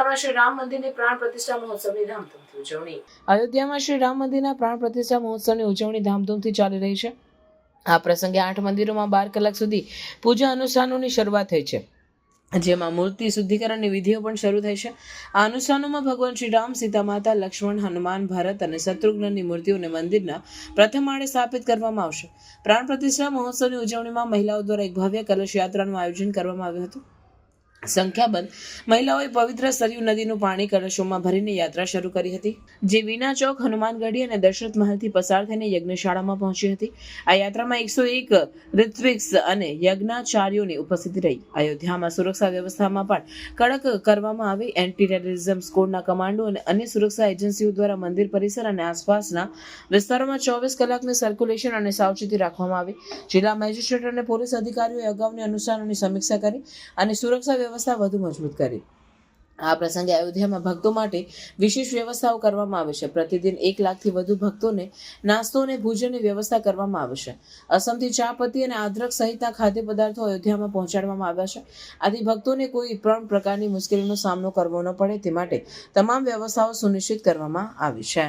અયોધ્યામાં શ્રી રામ મંદિરની પ્રાણ પ્રતિષ્ઠા મહોત્સવની ધામધૂમથી ઉજવણી. અયોધ્યામાં શ્રી રામ મંદિરના પ્રાણ પ્રતિષ્ઠા મહોત્સવની ઉજવણી ધામધૂમથી ચાલી રહી છે. આ પ્રસંગે 8 મંદિરોમાં 12 કલાક સુધી પૂજા અનુષ્ઠાનોની શરૂઆત થઈ છે, જેમાં મૂર્તિ શુદ્ધિકરણની વિધિઓ પણ શરૂ થઈ છે. આ અનુષ્ઠાનોમાં ભગવાન શ્રી રામ, સીતા માતા, લક્ષ્મણ, હનુમાન, ભરત અને શત્રુઘ્નની મૂર્તિઓને મંદિરના પ્રથમ માળે સ્થાપિત કરવામાં આવશે. પ્રાણ પ્રતિષ્ઠા મહોત્સવની ઉજવણીમાં મહિલાઓ દ્વારા એક ભવ્ય કલશ યાત્રાનું આયોજન કરવામાં આવ્યું હતું. સંખ્યાબંધ મહિલાઓએ પવિત્ર સરયુ નદીનું પાણી કળશોમાં ભરીને યાત્રા શરૂ કરી હતી, જે વીના ચોક, હનુમાનગઢી અને દશરથ મહલથી પસાર થઈને યજ્ઞશાળામાં પહોંચી હતી. આ યાત્રામાં 101 ઋત્વિક્સ અને યજ્ઞાચાર્યોની ઉપસ્થિતિ રહી. અયોધ્યામાં સુરક્ષા વ્યવસ્થામાં પણ કડક કરવામાં આવી. એન્ટી ટેરરિઝમ સ્કોડના કમાન્ડો અને અન્ય સુરક્ષા એજન્સીઓ દ્વારા મંદિર પરિસર અને આસપાસના વિસ્તારોમાં 24 કલાકની સર્ક્યુલેશન અને સાવચેતી રાખવામાં આવી. જિલ્લા મેજિસ્ટ્રેટ અને પોલીસ અધિકારીઓએ અગાઉની અનુષ્ઠાનોની સમીક્ષા કરી અને સુરક્ષા વ્યવસ્થા વધુ મજબૂત કરી. આ પ્રસંગે અયોધ્યામાં ભક્તો માટે વિશેષ વ્યવસ્થાઓ કરવામાં આવી છે. પ્રતિદિન 1 લાખથી વધુ ભક્તોને નાસ્તો અને ભોજનની વ્યવસ્થા કરવામાં આવે છે. અસમથી ચા પત્તી અને અદરક સહિતના ખાદ્ય પદાર્થો અયોધ્યામાં પહોંચાડવામાં આવ્યા છે. આથી ભક્તોને કોઈ પણ પ્રકારની મુશ્કેલીનો સામનો કરવો ન પડે તે માટે તમામ વ્યવસ્થાઓ સુનિશ્ચિત કરવામાં આવી છે.